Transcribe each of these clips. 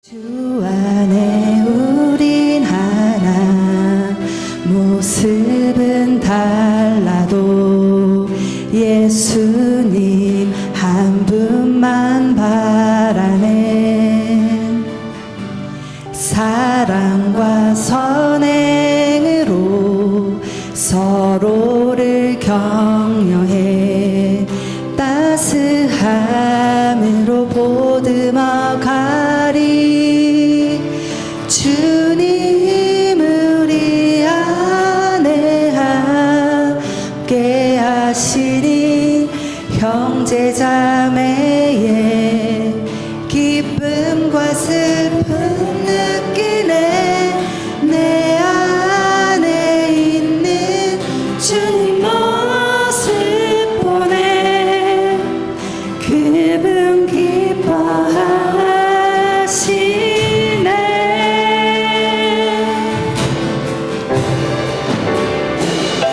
주 안에 우린 하나, 모습은 달라도 예수님 한 분만 바라네. 사랑과 선행으로 서로를 격려해 따스함으로 보듬어 가리. 주님 우리 안에 함께 하시니 형제 자매의 기쁨과 슬픔 느끼네. 내 안에 있는 주님 모습 보네. 그분 기뻐하시네.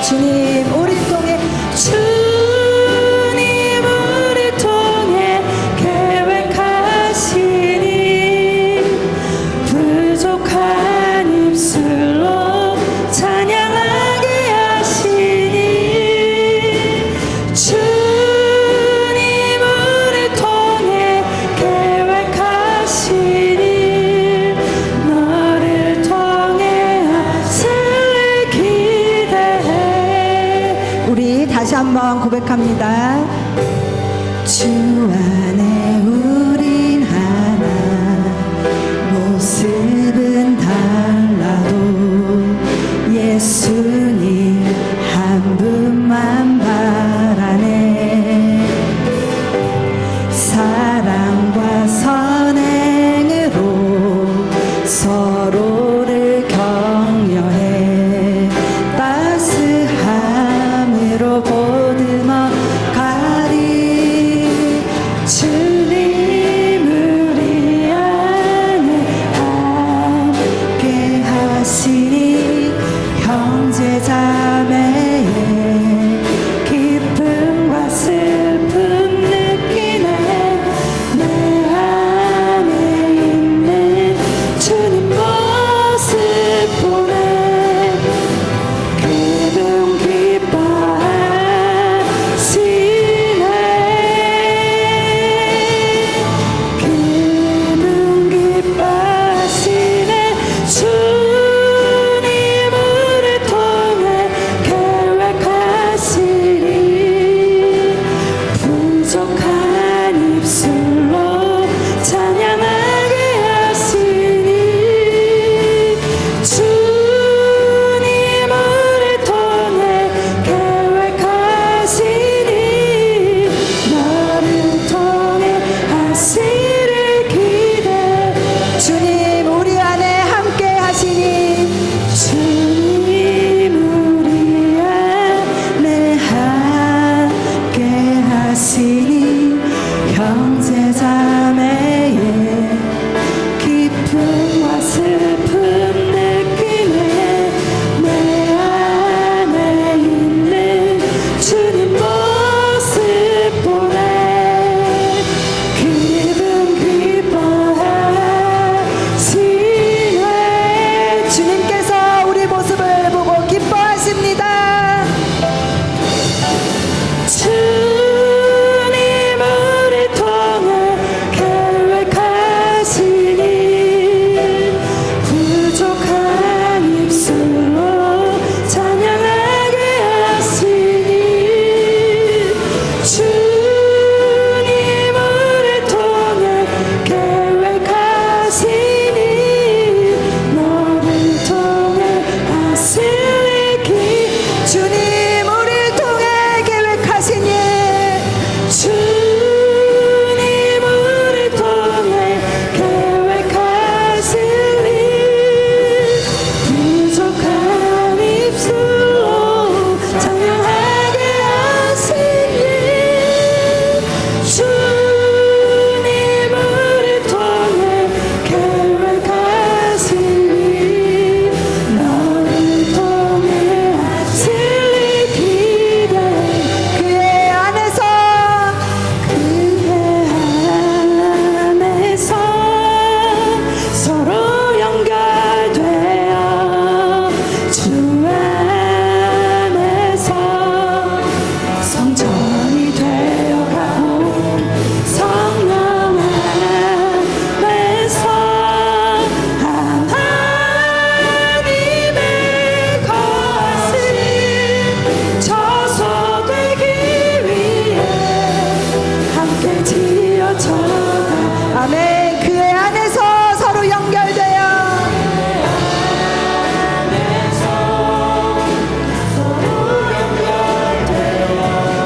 주님 우리 통해 주님 우리 통해 계획하시니 부족한 입술로 찬양하게 하시니. 주님 우리 통해 계획하시니 너를 통해 하실 기대해. 우리 다시 한번 고백합니다. 주 안에 우린 하나, 모습은 달라도 예수님 한 분만 바라네. 사랑과 선행으로 서로를 격려해 따스함으로 보듬어 아멘. 그의 안에서 서로 연결되어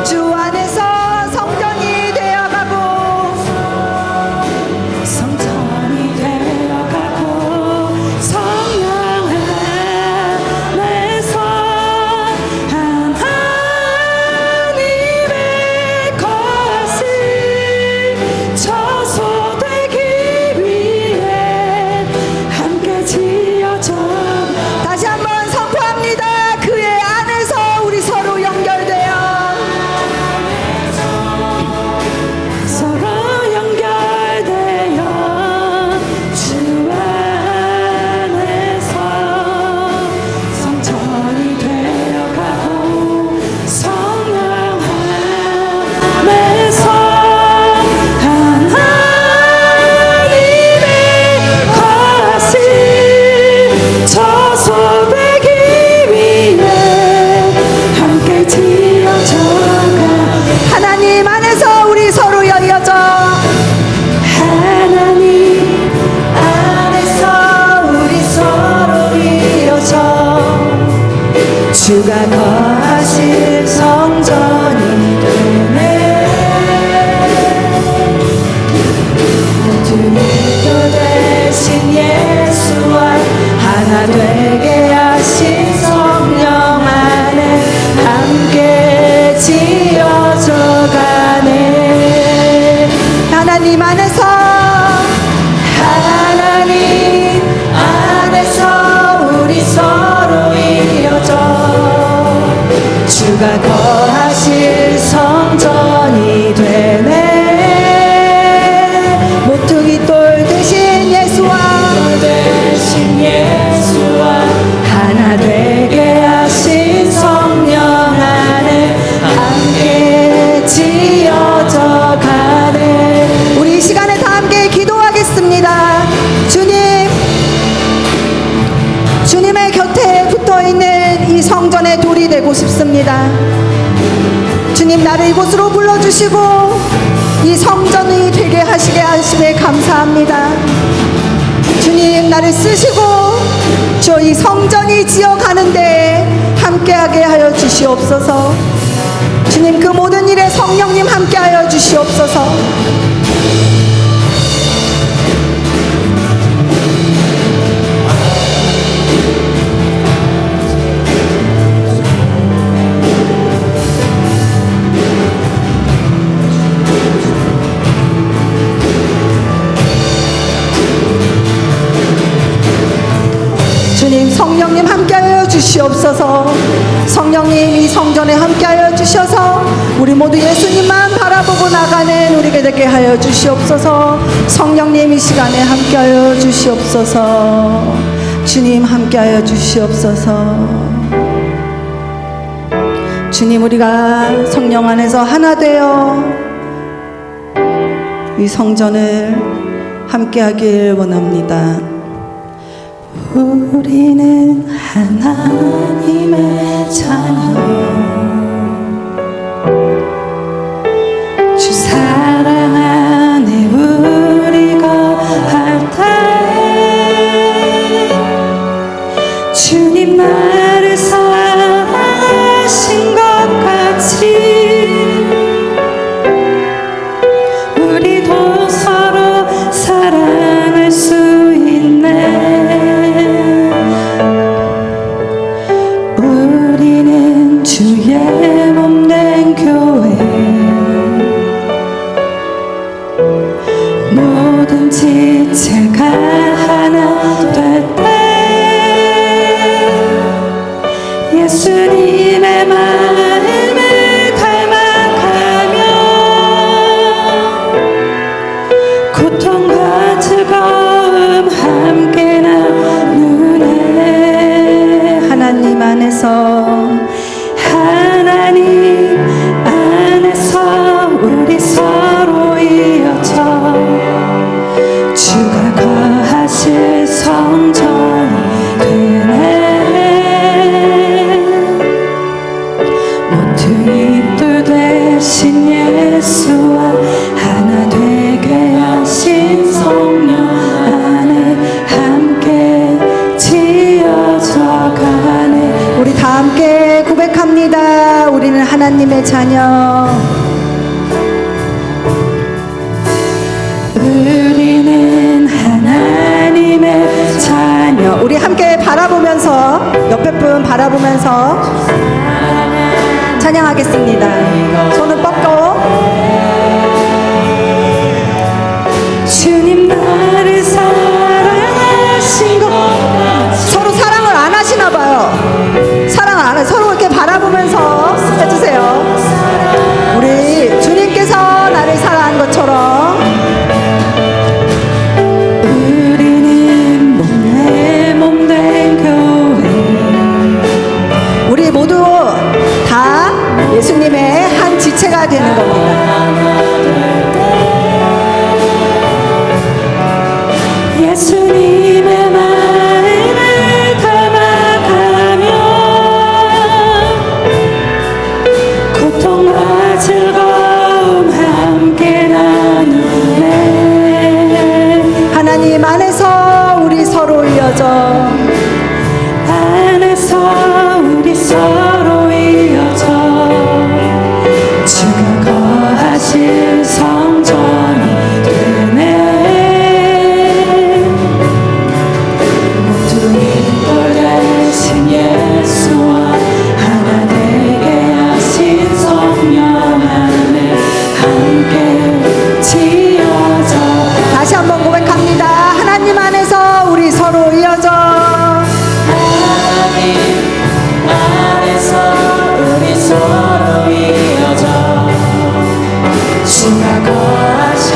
주 안에서 성전이 되어가고 성전이 되어가고 성령 안에서 하나님의 것이 저소되기 위해 함께 지어져. 다시 한번 선포합니다. 그의 안에서 우리 서로 연결되어 서로 연결되어 주 안에서 성전이 되어가고 성령 안에서 하나님의 것이 저소되기 위해 함께 지어져가. 하나님 안에서 우리 서로 열려져. 하나님 안에서 우리 서로 이어져 주가 거하실 성전이 되네. 주님도 대신 예수와 하나 되게 하신 성령 안에 함께 지어져 가네. 하나님 안에서 우리 서로 이어져 주가 거하실 성전이 되네. 모퉁이 돌 대신 예수와 하나 되게 하신 성령 안에 함께 지어져 가네. 우리 이 시간에 다 함께 기도하겠습니다. 주님의 곁에 붙어있는 이 성전의 돌이 되고 싶습니다. 주님, 나를 이곳으로 불러주시고 이 성전이 되게 하시게 하심에 감사합니다. 주님, 나를 쓰시고 저 이 성전이 지어가는데 함께하게 하여 주시옵소서. 주님, 그 모든 일에 성령님 함께하여 주시옵소서. 주님, 성령님 함께하여 주시옵소서. 성령님, 이 성전에 함께하여 주셔서 우리 모두 예수님만 바라보고 나가는 우리가 되게 하여 주시옵소서. 성령님, 이 시간에 함께하여 주시옵소서. 주님, 함께하여 주시옵소서. 주님, 우리가 성령 안에서 하나 되어 이 성전을 함께하길 원합니다. 우리는 하나님의 자녀, 주 사랑 안에 우리 거할 때 주님 나를 사랑하신 것 같이 우리도 서로 사랑할 수 있네. 주의 몸된 교회, 모든 지체가 하나 될 때 예수님의 마음을 닮아가며 고통과 즐거움 함께 나누네. 하나님 안에서 우리 서로 이어져 주가 거하실 성전이 되네. 바라보면서 찬양하겠습니다. 손을 뻗고 주님 나를 사랑하신 것 서로 사랑을 안 하시나 봐요. 사랑을 안 해. 서로 이렇게 바라보면서 해주세요. 우리 주님께서 나를 사랑한 것처럼 우리는 몸된 교회 우리 모두 다 예수님의 한 지체가 되는 겁니다. 예수님의 마음을 담아가며 고통과 즐거움 함께 나누네. 하나님 안에서 우리 서로 이어져 안에서 우리 서로 이어져 주가 거하실 성전이 되네. 예수와 하나 되게 하신 성령 안에 함께 지어져 다시 한번 고백합니다. 하나님 안에서 우리 서로 이어져 하나님 안에서 우리 서로 이어져 주가 거하실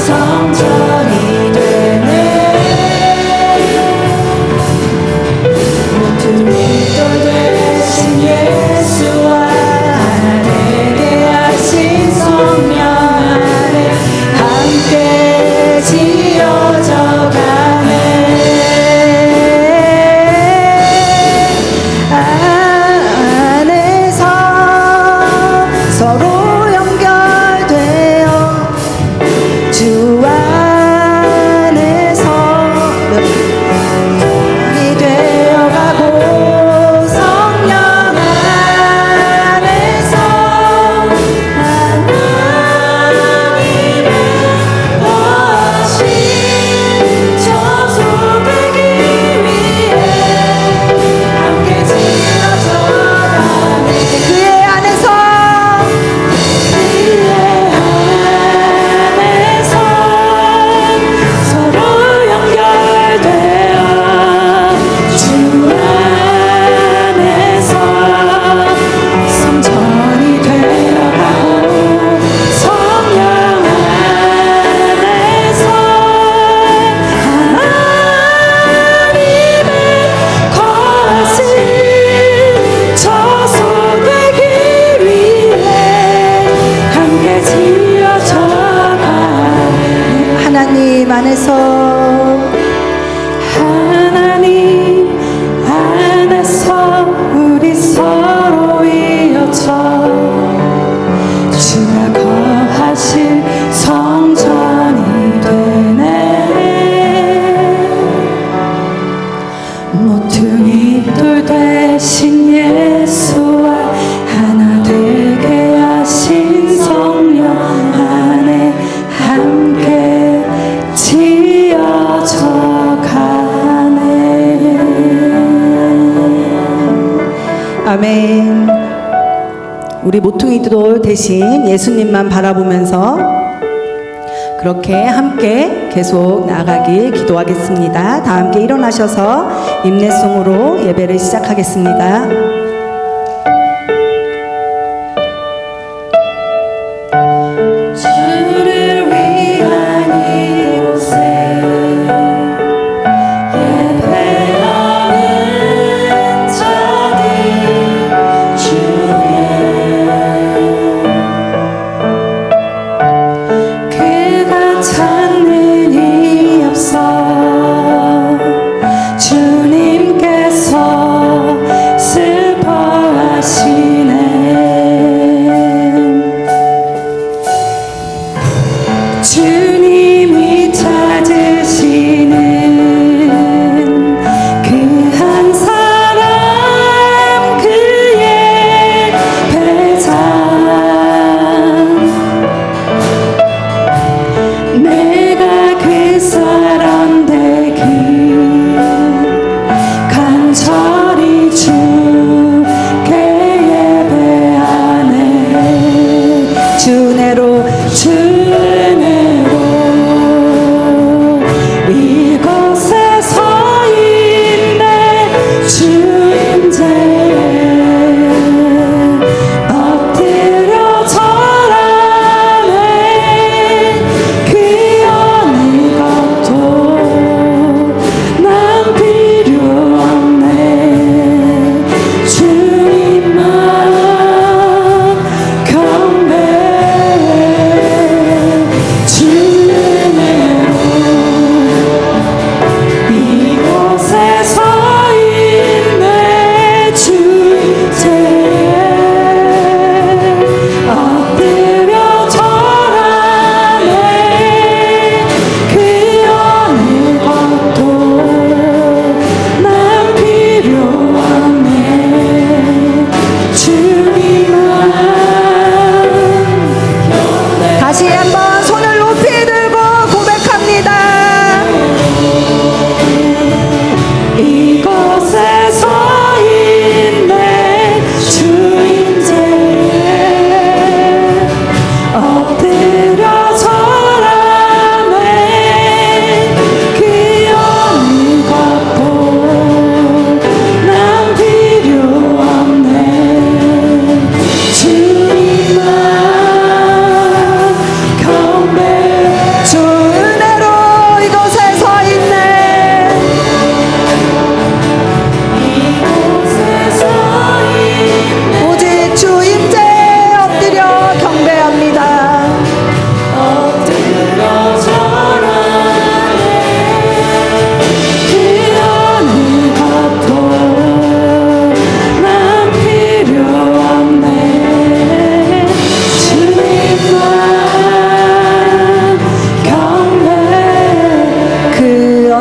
성전이 되네. 되신 예수와 하나 되게 하신 성령 안에 함께 지어져 가네. 안에서 서로 연결되어 주 안에서 이 되어가고 성령 안에서 하나님의 거하신 저소되기 위해 함께 지어져 가네. 그의 안에서 서로 연결되어 주 안에서 성전이 되어가고 성령 안에서 하나님의 거하신 저소되기 위해 함께 지어져 가네. 하나님 안에서 우리 서로 이어져 주가 거하실 성전이 되네. 모퉁이 돌 되신 예수와 하나 되게 하신 성령 안에 함께 지어져 가네. 아멘. 우리 모퉁이돌 대신 예수님만 바라보면서 그렇게 함께 계속 나아가길 기도하겠습니다. 다 함께 일어나셔서 임내송으로 예배를 시작하겠습니다. 주를 위한 이곳에 예배하는 자들 주의 그가 찾는 일이 없어 주님께서 슬퍼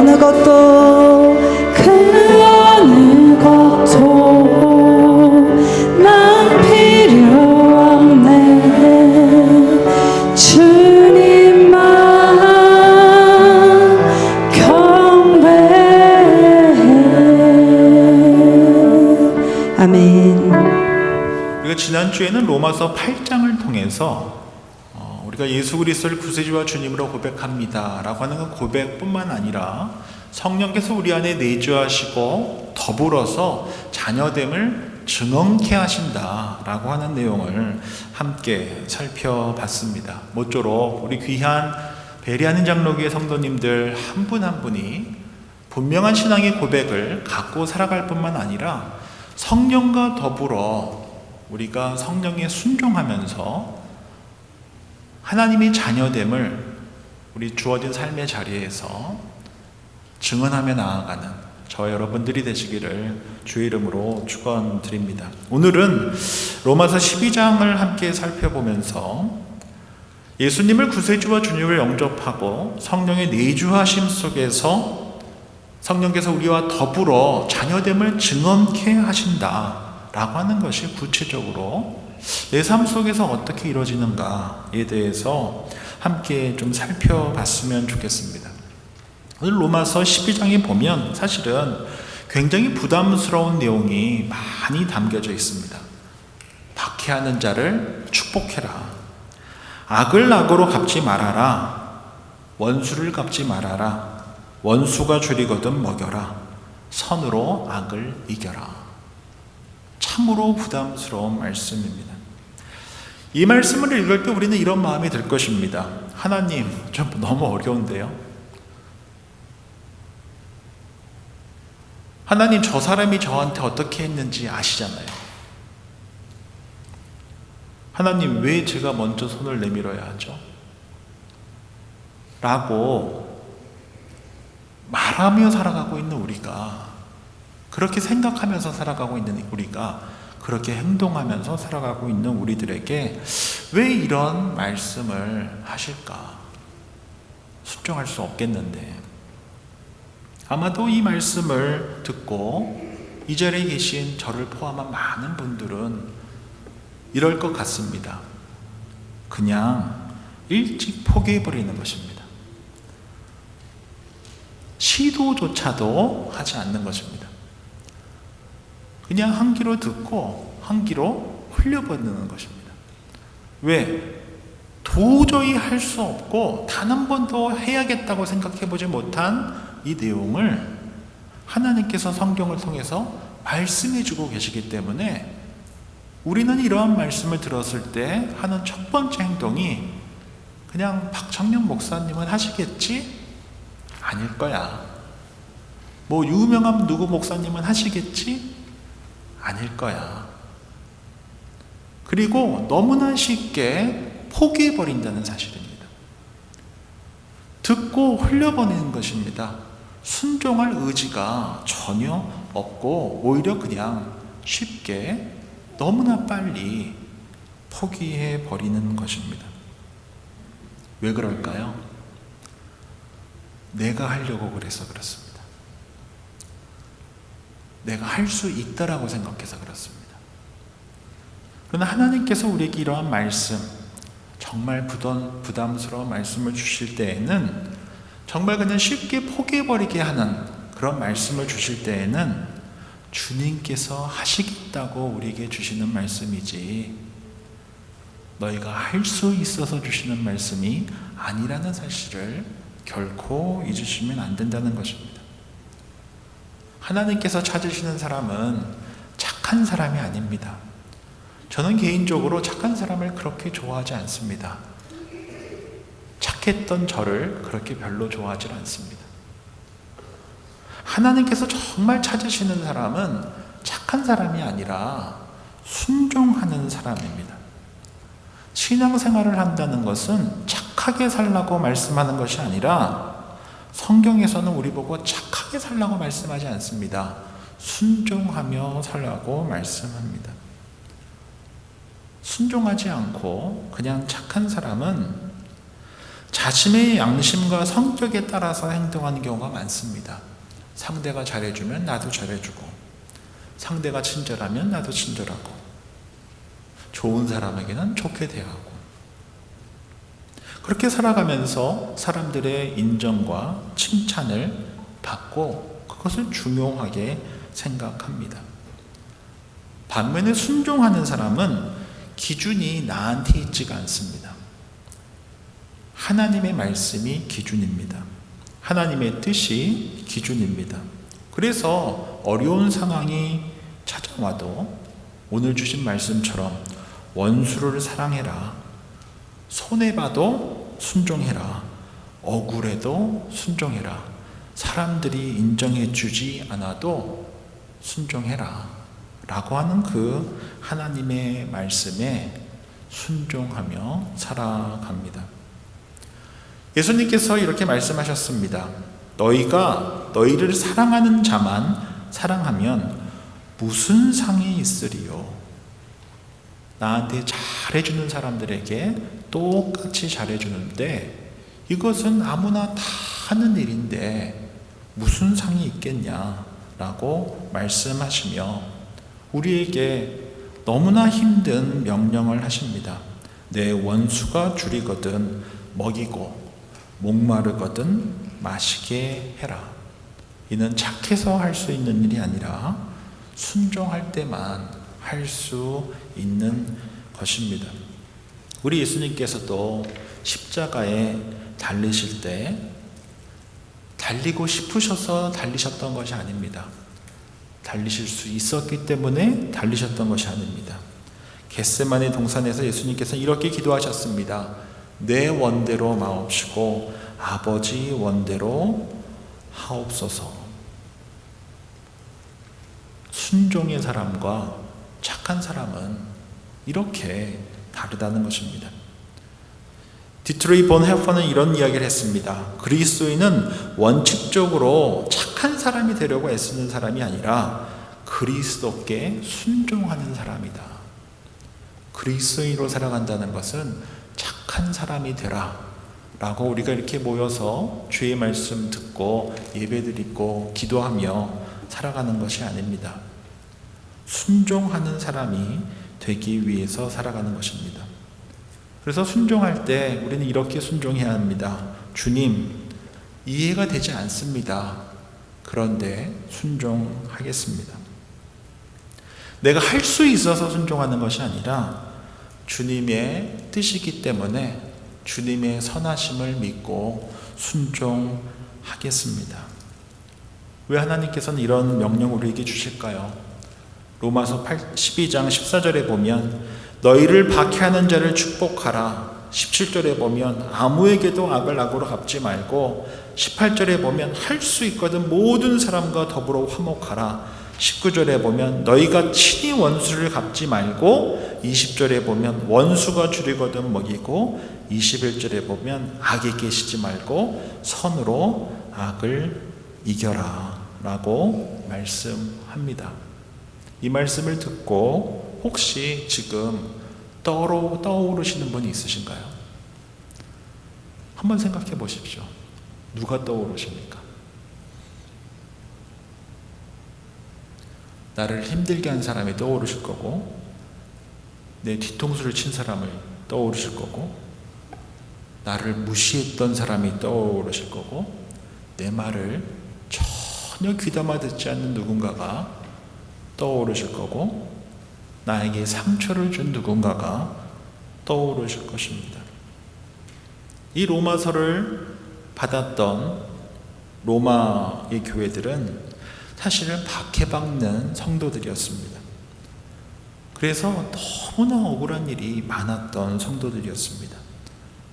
어느 것도 난 필요 없네. 주님만 경배해. 아멘. 우리가 지난주에는 로마서 8장을 통해서 우리가 예수 그리스도를 구세주와 주님으로 고백합니다 라고 하는 그 고백뿐만 아니라 성령께서 우리 안에 내주하시고 더불어서 자녀됨을 증언케 하신다 라고 하는 내용을 함께 살펴봤습니다. 모쪼록 우리 귀한 베리하는 장로교회 성도님들 한 분 한 분이 분명한 신앙의 고백을 갖고 살아갈 뿐만 아니라 성령과 더불어 우리가 성령에 순종하면서 하나님의 자녀됨을 우리 주어진 삶의 자리에서 증언하며 나아가는 저와 여러분들이 되시기를 주의 이름으로 축원드립니다. 오늘은 로마서 12장을 함께 살펴보면서 예수님을 구세주와 주님을 영접하고 성령의 내주하심 속에서 성령께서 우리와 더불어 자녀됨을 증언케 하신다라고 하는 것이 구체적으로 내 삶 속에서 어떻게 이루어지는가에 대해서 함께 좀 살펴봤으면 좋겠습니다. 오늘 로마서 12장에 보면 사실은 굉장히 부담스러운 내용이 많이 담겨져 있습니다. 박해하는 자를 축복해라. 악을 악으로 갚지 말아라. 원수를 갚지 말아라. 원수가 줄이거든 먹여라. 선으로 악을 이겨라. 참으로 부담스러운 말씀입니다. 이 말씀을 읽을 때 우리는 이런 마음이 들 것입니다. 하나님, 좀 너무 어려운데요? 하나님, 저 사람이 저한테 어떻게 했는지 아시잖아요. 하나님, 왜 제가 먼저 손을 내밀어야 하죠? 라고 말하며 살아가고 있는 우리가, 그렇게 생각하면서 살아가고 있는 우리가, 그렇게 행동하면서 살아가고 있는 우리들에게 왜 이런 말씀을 하실까? 순종할 수 없겠는데. 아마도 이 말씀을 듣고 이 자리에 계신 저를 포함한 많은 분들은 이럴 것 같습니다. 그냥 일찍 포기해버리는 것입니다. 시도조차도 하지 않는 것입니다. 그냥 한 귀로 듣고 한 귀로 흘려버리는 것입니다. 왜? 도저히 할 수 없고 단 한 번도 해야겠다고 생각해보지 못한 이 내용을 하나님께서 성경을 통해서 말씀해주고 계시기 때문에 우리는 이러한 말씀을 들었을 때 하는 첫 번째 행동이 그냥 박창룡 목사님은 하시겠지? 아닐 거야. 뭐 유명한 누구 목사님은 하시겠지? 아닐 거야. 그리고 너무나 쉽게 포기해버린다는 사실입니다. 듣고 흘려버리는 것입니다. 순종할 의지가 전혀 없고 오히려 그냥 쉽게 너무나 빨리 포기해버리는 것입니다. 왜 그럴까요? 내가 하려고 그래서 그렇습니다. 내가 할 수 있다라고 생각해서 그렇습니다. 그러나 하나님께서 우리에게 이러한 말씀, 정말 부담스러운 말씀을 주실 때에는 정말 그냥 쉽게 포기해버리게 하는 그런 말씀을 주실 때에는 주님께서 하시겠다고 우리에게 주시는 말씀이지 너희가 할 수 있어서 주시는 말씀이 아니라는 사실을 결코 잊으시면 안 된다는 것입니다. 하나님께서 찾으시는 사람은 착한 사람이 아닙니다. 저는 개인적으로 착한 사람을 그렇게 좋아하지 않습니다. 착했던 저를 그렇게 별로 좋아하지 않습니다. 하나님께서 정말 찾으시는 사람은 착한 사람이 아니라 순종하는 사람입니다. 신앙생활을 한다는 것은 착하게 살라고 말씀하는 것이 아니라 성경에서는 우리 보고 착하게 살라고 말씀하지 않습니다. 순종하며 살라고 말씀합니다. 순종하지 않고 그냥 착한 사람은 자신의 양심과 성격에 따라서 행동하는 경우가 많습니다. 상대가 잘해주면 나도 잘해주고, 상대가 친절하면 나도 친절하고, 좋은 사람에게는 좋게 대하고, 그렇게 살아가면서 사람들의 인정과 칭찬을 받고 그것을 중요하게 생각합니다. 반면에 순종하는 사람은 기준이 나한테 있지가 않습니다. 하나님의 말씀이 기준입니다. 하나님의 뜻이 기준입니다. 그래서 어려운 상황이 찾아와도 오늘 주신 말씀처럼 원수를 사랑해라, 손해봐도 순종해라, 억울해도 순종해라, 사람들이 인정해주지 않아도 순종해라 라고 하는 그 하나님의 말씀에 순종하며 살아갑니다. 예수님께서 이렇게 말씀하셨습니다. 너희가 너희를 사랑하는 자만 사랑하면 무슨 상이 있으리요? 나한테 잘해주는 사람들에게 똑같이 잘해주는데 이것은 아무나 다 하는 일인데 무슨 상이 있겠냐라고 말씀하시며 우리에게 너무나 힘든 명령을 하십니다. 내 원수가 줄이거든 먹이고 목마르거든 마시게 해라. 이는 착해서 할 수 있는 일이 아니라 순종할 때만 할 수 있는 것입니다. 우리 예수님께서도 십자가에 달리실 때 달리고 싶으셔서 달리셨던 것이 아닙니다. 달리실 수 있었기 때문에 달리셨던 것이 아닙니다. 겟세마네 동산에서 예수님께서 이렇게 기도하셨습니다. 내 원대로 마옵시고 아버지 원대로 하옵소서. 순종의 사람과 착한 사람은 이렇게 다르다는 것입니다. 디트로이 본 헤퍼는 이런 이야기를 했습니다. 그리스도인은 원칙적으로 착한 사람이 되려고 애쓰는 사람이 아니라 그리스도께 순종하는 사람이다. 그리스도인으로 살아간다는 것은 착한 사람이 되라 라고 우리가 이렇게 모여서 주의 말씀 듣고 예배드리고 기도하며 살아가는 것이 아닙니다. 순종하는 사람이 되기 위해서 살아가는 것입니다. 그래서 순종할 때 우리는 이렇게 순종해야 합니다. 주님, 이해가 되지 않습니다. 그런데 순종하겠습니다. 내가 할 수 있어서 순종하는 것이 아니라 주님의 뜻이기 때문에 주님의 선하심을 믿고 순종하겠습니다. 왜 하나님께서는 이런 명령을 우리에게 주실까요? 로마서 12장 14절에 보면 너희를 박해하는 자를 축복하라. 17절에 보면 아무에게도 악을 악으로 갚지 말고 18절에 보면 할 수 있거든 모든 사람과 더불어 화목하라. 19절에 보면 너희가 친히 원수를 갚지 말고 20절에 보면 원수가 줄이거든 먹이고 21절에 보면 악에 계시지 말고 선으로 악을 이겨라 라고 말씀합니다. 이 말씀을 듣고 혹시 지금 떠오르시는 분이 있으신가요? 한번 생각해 보십시오. 누가 떠오르십니까? 나를 힘들게 한 사람이 떠오르실 거고 내 뒤통수를 친 사람을 떠오르실 거고 나를 무시했던 사람이 떠오르실 거고 내 말을 전혀 귀담아 듣지 않는 누군가가 떠오르실 거고 나에게 상처를 준 누군가가 떠오르실 것입니다. 이 로마서를 받았던 로마의 교회들은 사실은 박해받는 성도들이었습니다. 그래서 너무나 억울한 일이 많았던 성도들이었습니다.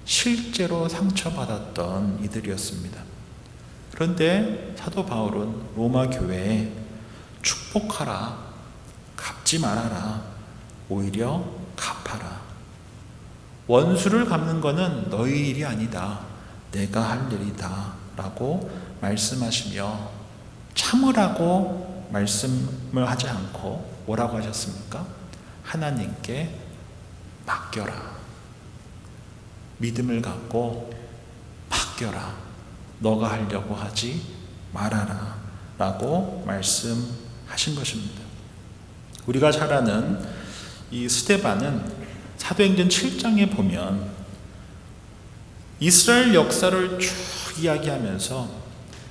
실제로 상처받았던 이들이었습니다. 그런데 사도 바울은 로마 교회에 축복하라, 갚지 말아라, 오히려 갚아라. 원수를 갚는 것은 너희 일이 아니다. 내가 할 일이다. 라고 말씀하시며 참으라고 말씀을 하지 않고 뭐라고 하셨습니까? 하나님께 맡겨라. 믿음을 갖고 죽여라. 너가 하려고 하지 말아라. 라고 말씀하신 것입니다. 우리가 잘 아는 이 스데반은 사도행전 7장에 보면 이스라엘 역사를 쭉 이야기하면서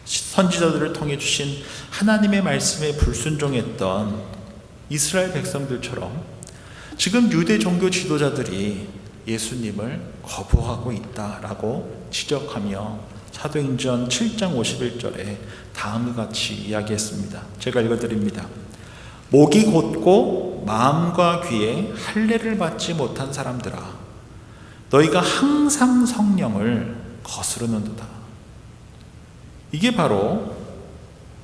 선지자들을 통해 주신 하나님의 말씀에 불순종했던 이스라엘 백성들처럼 지금 유대 종교 지도자들이 예수님을 거부하고 있다라고 지적하며 사도행전 7장 51절에 다음과 같이 이야기했습니다. 제가 읽어드립니다. 목이 곧고 마음과 귀에 할례를 받지 못한 사람들아, 너희가 항상 성령을 거스르는도다. 이게 바로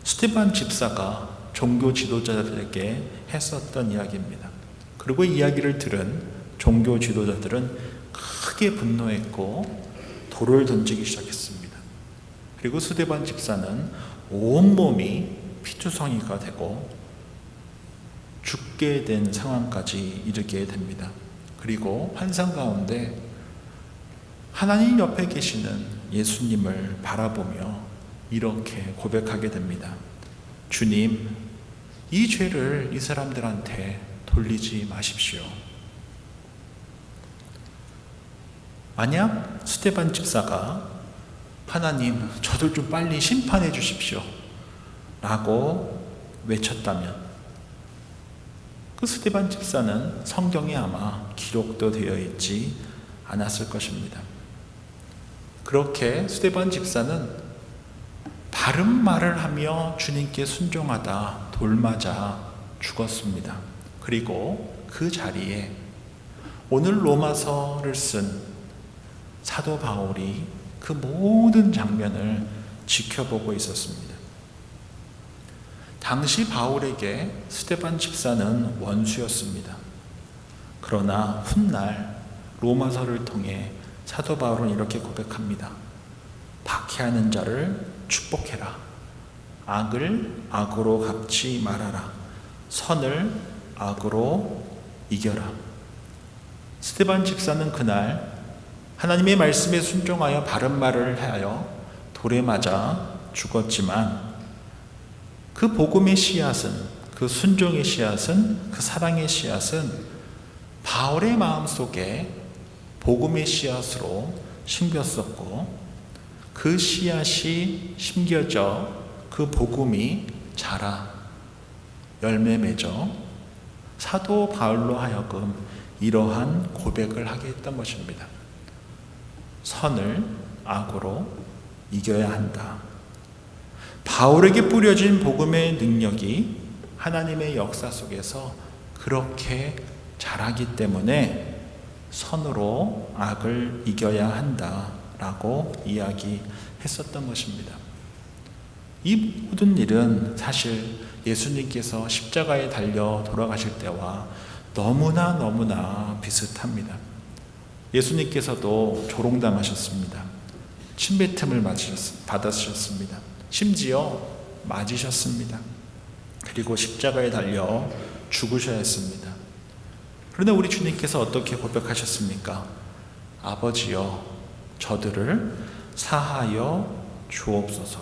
스데반 집사가 종교 지도자들에게 했었던 이야기입니다. 그리고 이 이야기를 들은 종교 지도자들은 크게 분노했고 돌을 던지기 시작했습니다. 그리고 스데반 집사는 온몸이 피투성이가 되고 죽게 된 상황까지 이르게 됩니다. 그리고 환상 가운데 하나님 옆에 계시는 예수님을 바라보며 이렇게 고백하게 됩니다. 주님, 이 죄를 이 사람들한테 돌리지 마십시오. 만약 스데반 집사가 하나님, 저들 좀 빨리 심판해 주십시오 라고 외쳤다면 그 스데반 집사는 성경에 아마 기록도 되어 있지 않았을 것입니다. 그렇게 스데반 집사는 바른 말을 하며 주님께 순종하다 돌맞아 죽었습니다. 그리고 그 자리에 오늘 로마서를 쓴 사도 바울이 그 모든 장면을 지켜보고 있었습니다. 당시 바울에게 스데반 집사는 원수였습니다. 그러나 훗날 로마서를 통해 사도 바울은 이렇게 고백합니다. 박해하는 자를 축복해라. 악을 악으로 갚지 말아라. 선을 악으로 이겨라. 스데반 집사는 그날 하나님의 말씀에 순종하여 바른 말을 하여 돌에 맞아 죽었지만 그 복음의 씨앗은, 그 순종의 씨앗은, 그 사랑의 씨앗은 바울의 마음속에 복음의 씨앗으로 심겼었고 그 씨앗이 심겨져 그 복음이 자라 열매 맺어 사도 바울로 하여금 이러한 고백을 하게 했던 것입니다. 선을 악으로 이겨야 한다. 바울에게 뿌려진 복음의 능력이 하나님의 역사 속에서 그렇게 자라기 때문에 선으로 악을 이겨야 한다라고 이야기했었던 것입니다. 이 모든 일은 사실 예수님께서 십자가에 달려 돌아가실 때와 너무나 비슷합니다. 예수님께서도 조롱당하셨습니다. 침뱉음을 받으셨습니다. 심지어 맞으셨습니다. 그리고 십자가에 달려 죽으셔야 했습니다. 그런데 우리 주님께서 어떻게 고백하셨습니까? 아버지여, 저들을 사하여 주옵소서.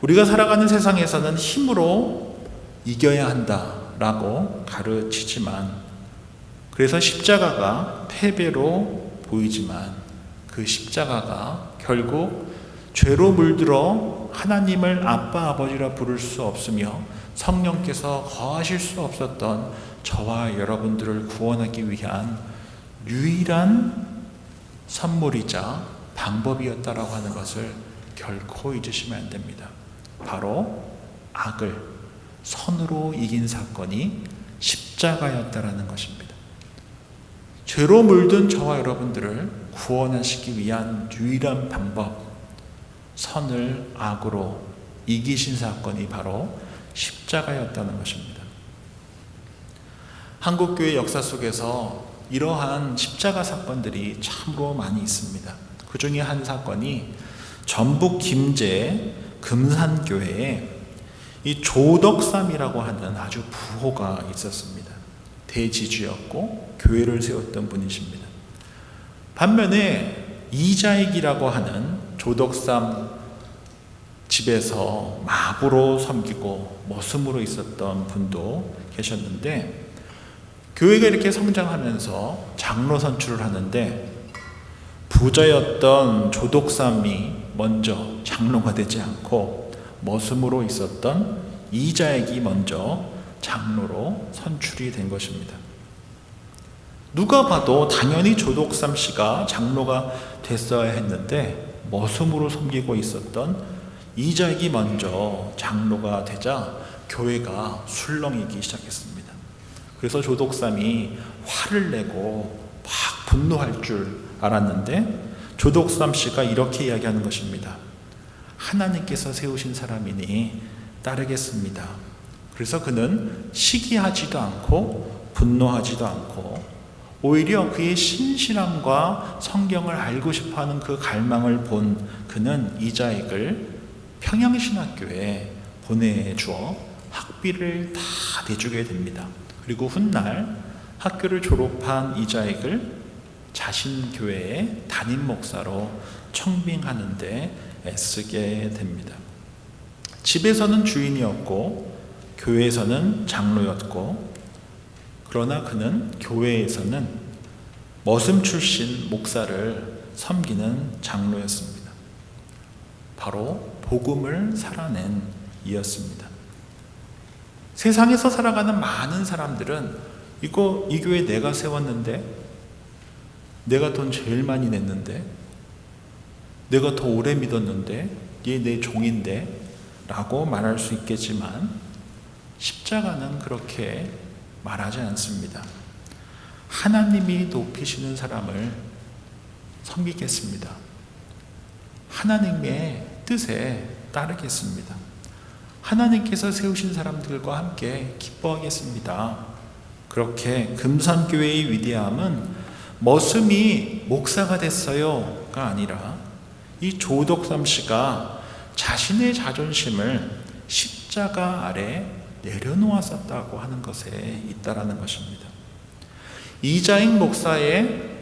우리가 살아가는 세상에서는 힘으로 이겨야 한다라고 가르치지만, 그래서 십자가가 패배로 보이지만 그 십자가가 결국 죄로 물들어 하나님을 아빠 아버지라 부를 수 없으며 성령께서 거하실 수 없었던 저와 여러분들을 구원하기 위한 유일한 선물이자 방법이었다라고 하는 것을 결코 잊으시면 안 됩니다. 바로 악을 선으로 이긴 사건이 십자가였다라는 것입니다. 죄로 물든 저와 여러분들을 구원하시기 위한 유일한 방법, 선을 악으로 이기신 사건이 바로 십자가였다는 것입니다. 한국교회 역사 속에서 이러한 십자가 사건들이 참으로 많이 있습니다. 그 중에 한 사건이 전북 김제 금산교회에 이 조덕삼이라고 하는 아주 부호가 있었습니다. 대지주였고 교회를 세웠던 분이십니다. 반면에 이자익이라고 하는 조덕삼 집에서 마부로 섬기고 머슴으로 있었던 분도 계셨는데, 교회가 이렇게 성장하면서 장로 선출을 하는데 부자였던 조덕삼이 먼저 장로가 되지 않고 머슴으로 있었던 이자익이 먼저 장로로 선출이 된 것입니다. 누가 봐도 당연히 조덕삼 씨가 장로가 됐어야 했는데 머슴으로 섬기고 있었던 이자익이 먼저 장로가 되자 교회가 술렁이기 시작했습니다. 그래서 조덕삼이 화를 내고 막 분노할 줄 알았는데 조덕삼 씨가 이렇게 이야기하는 것입니다. 하나님께서 세우신 사람이니 따르겠습니다. 그래서 그는 시기하지도 않고 분노하지도 않고 오히려 그의 신실함과 성경을 알고 싶어하는 그 갈망을 본 그는 이자익을 평양신학교에 보내주어 학비를 다 내주게 됩니다. 그리고 훗날 학교를 졸업한 이자익을 자신 교회의 담임 목사로 청빙하는 데 애쓰게 됩니다. 집에서는 주인이었고 교회에서는 장로였고, 그러나 그는 교회에서는 머슴 출신 목사를 섬기는 장로였습니다. 바로 복음을 살아낸 이였습니다. 세상에서 살아가는 많은 사람들은 이 교회 내가 세웠는데, 내가 돈 제일 많이 냈는데, 내가 더 오래 믿었는데, 얘 내 종인데 라고 말할 수 있겠지만 십자가는 그렇게 말하지 않습니다. 하나님이 높이시는 사람을 섬기겠습니다. 하나님의 뜻에 따르겠습니다. 하나님께서 세우신 사람들과 함께 기뻐하겠습니다. 그렇게 금산교회의 위대함은 머슴이 목사가 됐어요가 아니라 이 조덕삼 씨가 자신의 자존심을 십자가 아래 내려놓았었다고 하는 것에 있다라는 것입니다. 이자익 목사의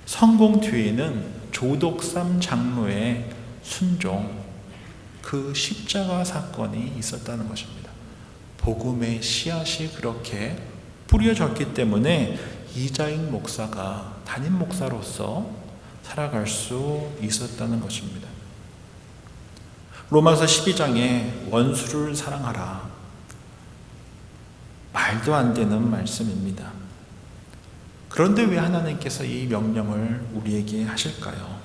성공 뒤에는 조덕삼 장로의 순종, 그 십자가 사건이 있었다는 것입니다. 복음의 씨앗이 그렇게 뿌려졌기 때문에 이자익 목사가 담임 목사로서 살아갈 수 있었다는 것입니다. 로마서 12장에 원수를 사랑하라. 말도 안 되는 말씀입니다. 그런데 왜 하나님께서 이 명령을 우리에게 하실까요?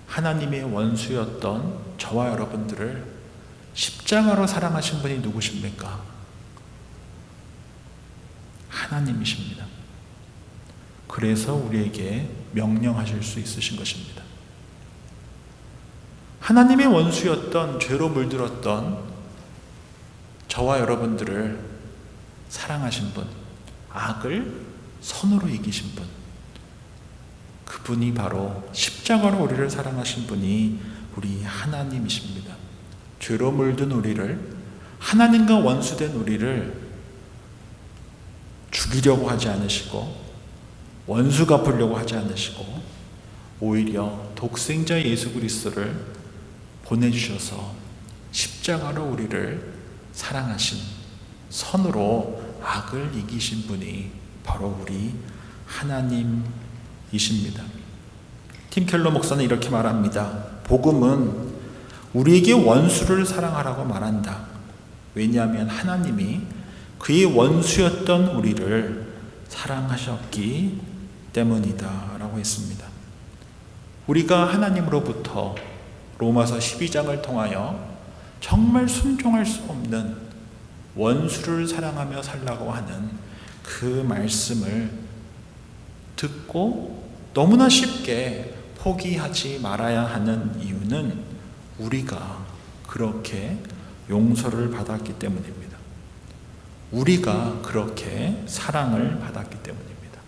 하나님의 원수였던 저와 여러분들을 십자가로 사랑하신 분이 누구십니까? 하나님이십니다. 그래서 우리에게 명령하실 수 있으신 것입니다. 하나님의 원수였던, 죄로 물들었던 저와 여러분들을 사랑하신 분, 악을 선으로 이기신 분, 그분이 바로 십자가로 우리를 사랑하신 분이 우리 하나님이십니다. 죄로 물든 우리를, 하나님과 원수된 우리를 죽이려고 하지 않으시고 원수 갚으려고 하지 않으시고 오히려 독생자 예수 그리스도를 보내주셔서 십자가로 우리를 사랑하신, 선으로 악을 이기신 분이 바로 우리 하나님이십니다. 팀 켈러 목사는 이렇게 말합니다. 복음은 우리에게 원수를 사랑하라고 말한다. 왜냐하면 하나님이 그의 원수였던 우리를 사랑하셨기 때문이다 라고 했습니다. 우리가 하나님으로부터 로마서 12장을 통하여 정말 순종할 수 없는 원수를 사랑하며 살라고 하는 그 말씀을 듣고 너무나 쉽게 포기하지 말아야 하는 이유는 우리가 그렇게 용서를 받았기 때문입니다. 우리가 그렇게 사랑을 받았기 때문입니다.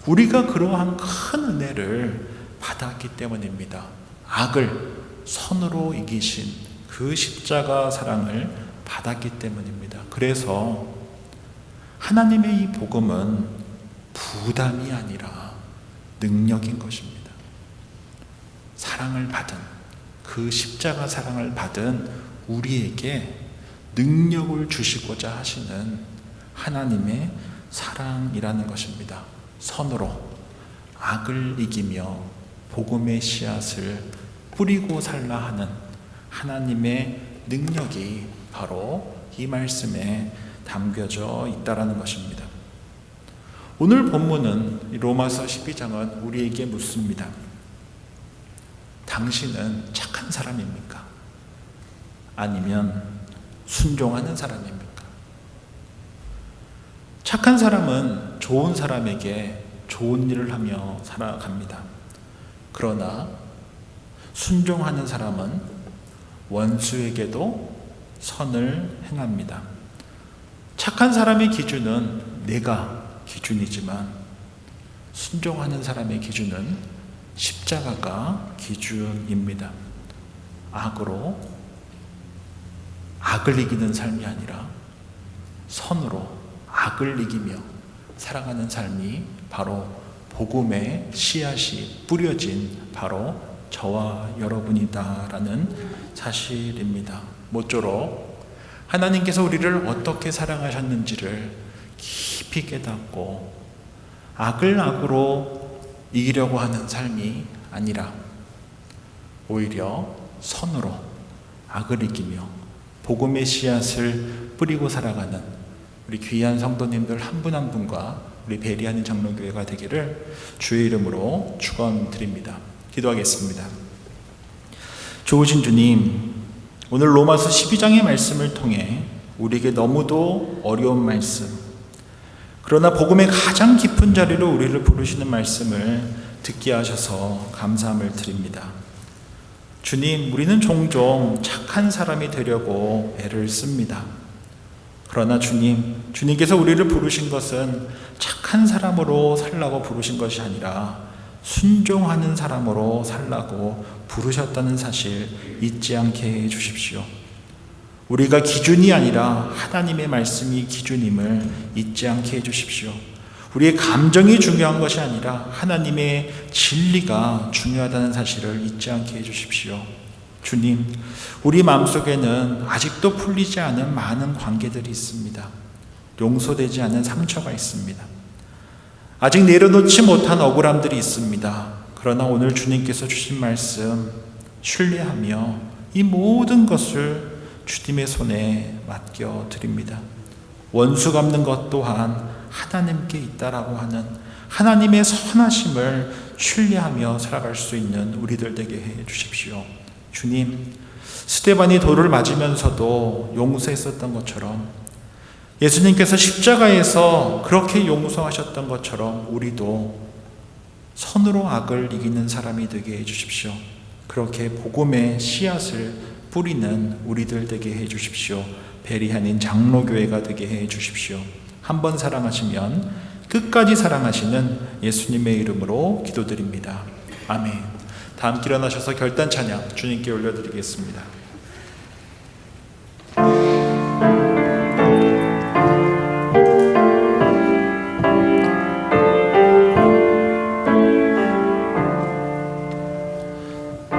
우리가 그러한 큰 은혜를 받았기 때문입니다. 악을 선으로 이기신 그 십자가 사랑을 받았기 때문입니다. 그래서 하나님의 이 복음은 부담이 아니라 능력인 것입니다. 사랑을 받은, 그 십자가 사랑을 받은 우리에게 능력을 주시고자 하시는 하나님의 사랑이라는 것입니다. 선으로 악을 이기며 복음의 씨앗을 뿌리고 살라 하는 하나님의 능력이 바로 이 말씀에 담겨져 있다라는 것입니다. 오늘 본문은 로마서 12장은 우리에게 묻습니다. 당신은 착한 사람입니까? 아니면 순종하는 사람입니까? 착한 사람은 좋은 사람에게 좋은 일을 하며 살아갑니다. 그러나 순종하는 사람은 원수에게도 선을 행합니다. 착한 사람의 기준은 내가 기준이지만 순종하는 사람의 기준은 십자가가 기준입니다. 악으로 악을 이기는 삶이 아니라 선으로 악을 이기며 살아가는 삶이 바로 복음의 씨앗이 뿌려진 바로 저와 여러분이다라는 사실입니다. 모쪼록 하나님께서 우리를 어떻게 사랑하셨는지를 깊이 깨닫고 악을 악으로 이기려고 하는 삶이 아니라 오히려 선으로 악을 이기며 복음의 씨앗을 뿌리고 살아가는 우리 귀한 성도님들 한 분 한 분과 우리 베리하는 장로교회가 되기를 주의 이름으로 축원드립니다. 기도하겠습니다. 좋으신 주님, 오늘 로마서 12장의 말씀을 통해 우리에게 너무도 어려운 말씀, 그러나 복음의 가장 깊은 자리로 우리를 부르시는 말씀을 듣게 하셔서 감사함을 드립니다. 주님, 우리는 종종 착한 사람이 되려고 애를 씁니다. 그러나 주님께서 우리를 부르신 것은 착한 사람으로 살라고 부르신 것이 아니라 순종하는 사람으로 살라고 부르셨다는 사실 잊지 않게 해 주십시오. 우리가 기준이 아니라 하나님의 말씀이 기준임을 잊지 않게 해 주십시오. 우리의 감정이 중요한 것이 아니라 하나님의 진리가 중요하다는 사실을 잊지 않게 해 주십시오. 주님, 우리 마음속에는 아직도 풀리지 않은 많은 관계들이 있습니다. 용서되지 않은 상처가 있습니다. 아직 내려놓지 못한 억울함들이 있습니다. 그러나 오늘 주님께서 주신 말씀 신뢰하며 이 모든 것을 주님의 손에 맡겨드립니다. 원수 갚는 것 또한 하나님께 있다라고 하는 하나님의 선하심을 신뢰하며 살아갈 수 있는 우리들 되게 해 주십시오. 주님, 스데반이 돌을 맞으면서도 용서했었던 것처럼 예수님께서 십자가에서 그렇게 용서하셨던 것처럼 우리도 선으로 악을 이기는 사람이 되게 해 주십시오. 그렇게 복음의 씨앗을 뿌리는 우리들 되게 해 주십시오. 베리하는 장로교회가 되게 해 주십시오. 한 번 사랑하시면 끝까지 사랑하시는 예수님의 이름으로 기도드립니다. 아멘. 다 함께 일어나셔서 결단 찬양 주님께 올려드리겠습니다.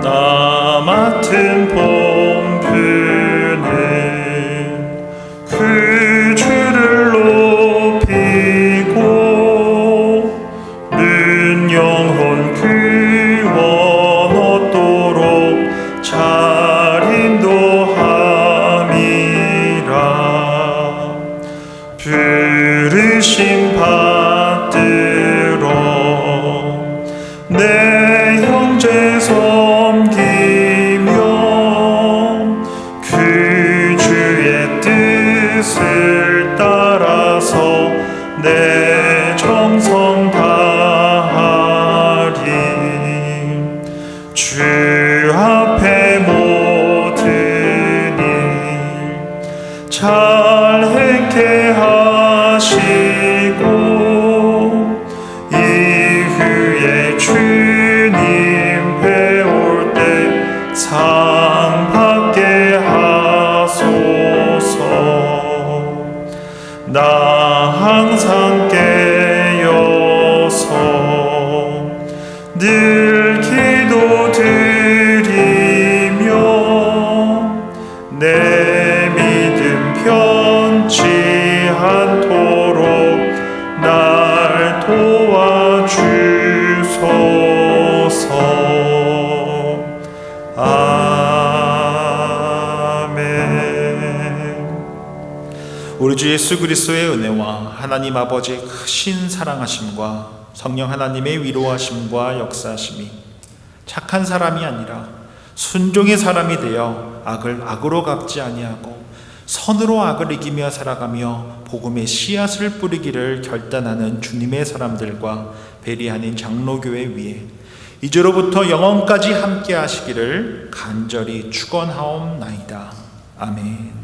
나 맡은 본분은 그 주를 높이고 는 영혼 그 원 얻도록 잘 인도함이라. 부르심 받들어 내 형제 섬기며 그 주의 뜻을 따라서 내 정성 다하리. 주 앞에 모든 일 잘 행케 하시고 이후에 주님 배울 때 상 받게 하소서. 나 항상 깨어서 우리 주 예수 그리스도의 은혜와 하나님 아버지의 크신 사랑하심과 성령 하나님의 위로하심과 역사하심이 착한 사람이 아니라 순종의 사람이 되어 악을 악으로 갚지 아니하고 선으로 악을 이기며 살아가며 복음의 씨앗을 뿌리기를 결단하는 주님의 사람들과 베리아닌 장로교회 위에 이제로부터 영원까지 함께 하시기를 간절히 축원하옵나이다. 아멘.